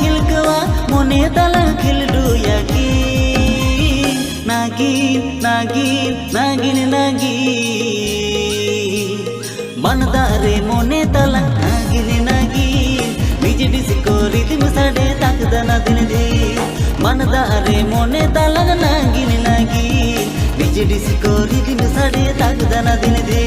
खिलकवा मोने तला खिलडुया की नागिन नागिन नागिन नागिन मनदारे मोने तला नागिन नागिन निज डिस्को रिदम साडे ताकदना दिन दे मनदारे मोने तला नागिन नागिन निज डिस्को रिदम साडे ताकदना दिन दे